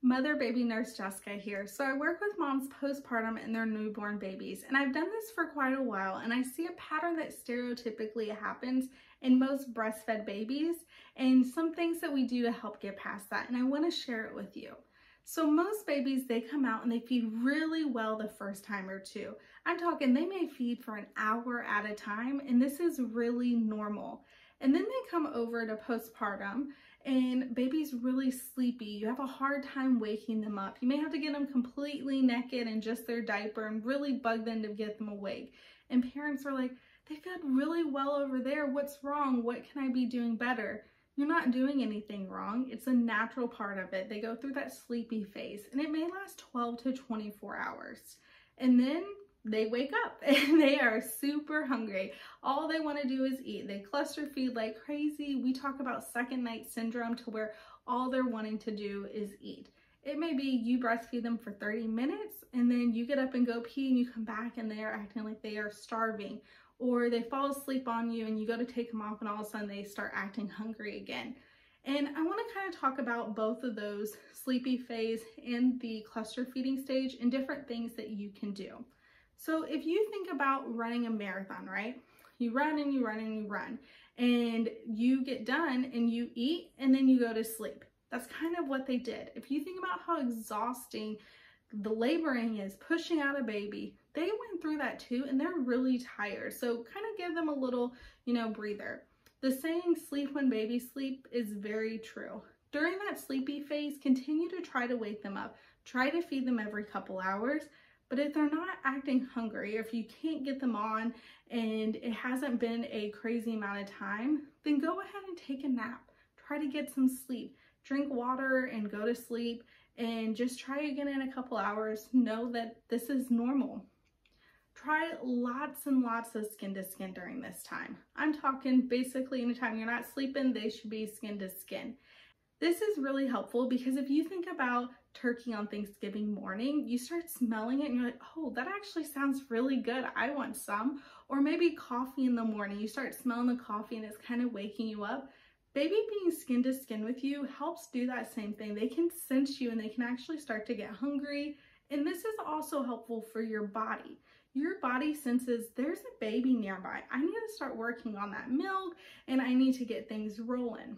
Mother Baby Nurse Jessica here. So I work with moms postpartum and their newborn babies, and I've done this for quite a while, and I see a pattern that stereotypically happens in most breastfed babies and some things that we do to help get past that, and I want to share it with you. So most babies, they come out and they feed really well the first time or two. I'm talking they may feed for an hour at a time, and this is really normal. And then they come over to postpartum and baby's really sleepy. You have a hard time waking them up. You may have to get them completely naked in just their diaper and really bug them to get them awake. And parents are like, they fed really well over there. What's wrong? What can I be doing better? You're not doing anything wrong. It's a natural part of it. They go through that sleepy phase and it may last 12 to 24 hours. And then they wake up and they are super hungry. All they want to do is eat. They cluster feed like crazy. We talk about second night syndrome, to where all they're wanting to do is eat. It may be you breastfeed them for 30 minutes and then you get up and go pee and you come back and they are acting like they are starving, or they fall asleep on you and you go to take them off and all of a sudden they start acting hungry again. And I want to kind of talk about both of those, sleepy phase and the cluster feeding stage, and different things that you can do. So if you think about running a marathon, right? You run and you run and you run, and you get done and you eat and then you go to sleep. That's kind of what they did. If you think about how exhausting the laboring is, pushing out a baby, they went through that too, and they're really tired. So kind of give them a little, breather. The saying, sleep when babies sleep, is very true. During that sleepy phase, continue to try to wake them up. Try to feed them every couple hours. But if they're not acting hungry, or if you can't get them on and it hasn't been a crazy amount of time, then go ahead and take a nap. Try to get some sleep. Drink water and go to sleep, and just try again in a couple hours. Know that this is normal. Try lots and lots of skin to skin during this time. I'm talking basically anytime you're not sleeping, they should be skin to skin. This is really helpful because if you think about turkey on Thanksgiving morning, you start smelling it and you're like, oh, that actually sounds really good. I want some. Or maybe coffee in the morning. You start smelling the coffee and it's kind of waking you up. Baby being skin to skin with you helps do that same thing. They can sense you and they can actually start to get hungry. And this is also helpful for your body. Your body senses there's a baby nearby. I need to start working on that milk and I need to get things rolling.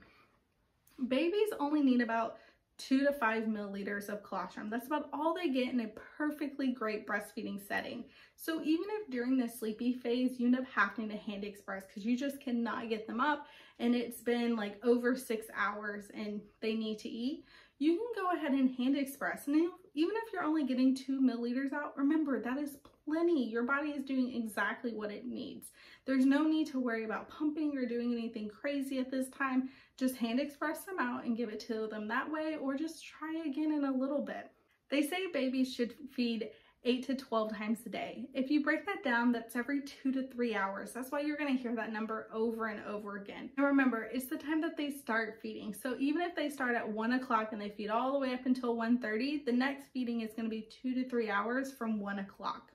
Babies only need about 2 to 5 milliliters of colostrum. That's about all they get in a perfectly great breastfeeding setting. So even if during the sleepy phase you end up having to hand express because you just cannot get them up and it's been like over 6 hours and they need to eat, you can go ahead and hand express. And even if you're only getting 2 milliliters out, remember that is plenty. Your body is doing exactly what it needs. There's no need to worry about pumping or doing anything crazy at this time. Just hand express them out and give it to them that way, or just try again in a little bit. They say babies should feed 8 to 12 times a day. If you break that down, that's every 2 to 3 hours. That's why you're going to hear that number over and over again. And remember, it's the time that they start feeding. So even if they start at 1 o'clock and they feed all the way up until 1:30, the next feeding is going to be 2 to 3 hours from 1 o'clock.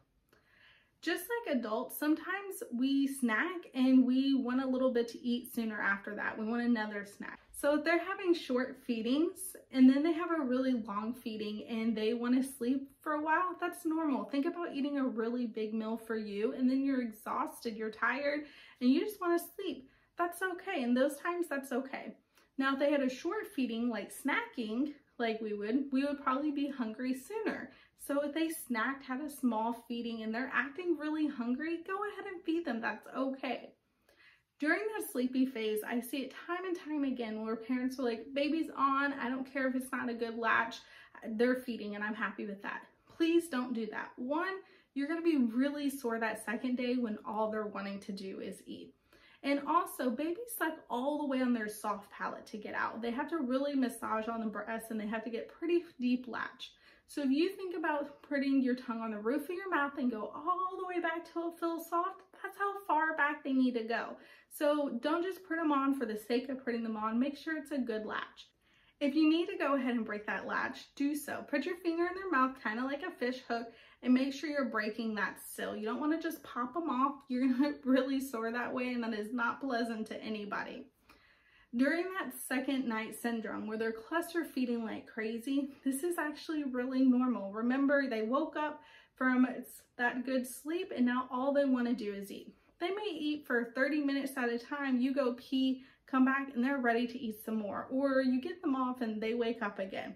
Just like adults, sometimes we snack and we want a little bit to eat sooner after that. We want another snack. So if they're having short feedings and then they have a really long feeding and they want to sleep for a while, that's normal. Think about eating a really big meal for you and then you're exhausted, you're tired, and you just want to sleep. That's okay. In those times, that's okay. Now, if they had a short feeding, like snacking, like we would probably be hungry sooner. So if they snacked, had a small feeding, and they're acting really hungry, go ahead and feed them. That's okay. During that sleepy phase, I see it time and time again where parents are like, baby's on, I don't care if it's not a good latch, they're feeding and I'm happy with that. Please don't do that. One, you're gonna be really sore that second day when all they're wanting to do is eat. And also, babies suck all the way on their soft palate to get out. They have to really massage on the breast and they have to get pretty deep latch. So if you think about putting your tongue on the roof of your mouth and go all the way back till it feels soft, that's how far back they need to go. So don't just put them on for the sake of putting them on. Make sure it's a good latch. If you need to go ahead and break that latch, do so. Put your finger in their mouth, kind of like a fish hook, and make sure you're breaking that still. You don't want to just pop them off. You're going to really sore that way, and that is not pleasant to anybody. During that second night syndrome where they're cluster feeding like crazy, this is actually really normal. Remember, they woke up from that good sleep and now all they want to do is eat. They may eat for 30 minutes at a time. You go pee, come back, and they're ready to eat some more. Or you get them off and they wake up again.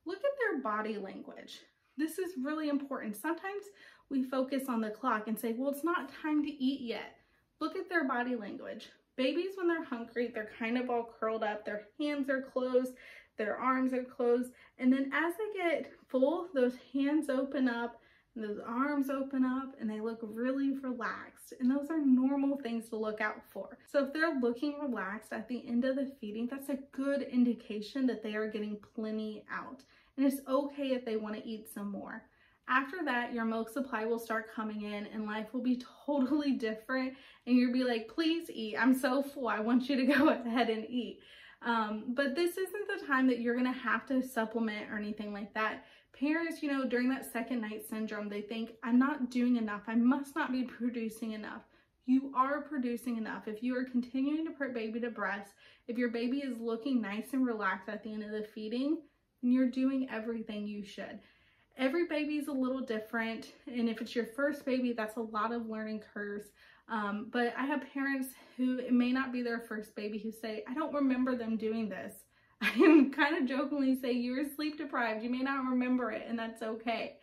Look at their body language. This is really important. Sometimes we focus on the clock and say, well, it's not time to eat yet. Look at their body language. Babies, when they're hungry, they're kind of all curled up. Their hands are closed, their arms are closed. And then as they get full, those hands open up and those arms open up and they look really relaxed. And those are normal things to look out for. So if they're looking relaxed at the end of the feeding, that's a good indication that they are getting plenty out. And it's okay if they want to eat some more. After that, your milk supply will start coming in and life will be totally different. And you'll be like, please eat. I'm so full. I want you to go ahead and eat. But this isn't the time that you're going to have to supplement or anything like that. Parents, during that second night syndrome, they think, I'm not doing enough. I must not be producing enough. You are producing enough. If you are continuing to put baby to breast, if your baby is looking nice and relaxed at the end of the feeding, then you're doing everything you should. Every baby is a little different, and if it's your first baby, that's a lot of learning curves. But I have parents who it may not be their first baby who say, I don't remember them doing this. I am kind of jokingly say you were sleep deprived. You may not remember it, and that's okay.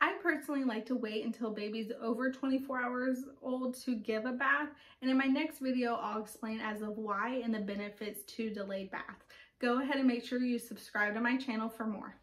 I personally like to wait until baby's over 24 hours old to give a bath. And in my next video, I'll explain as of why and the benefits to delayed bath. Go ahead and make sure you subscribe to my channel for more.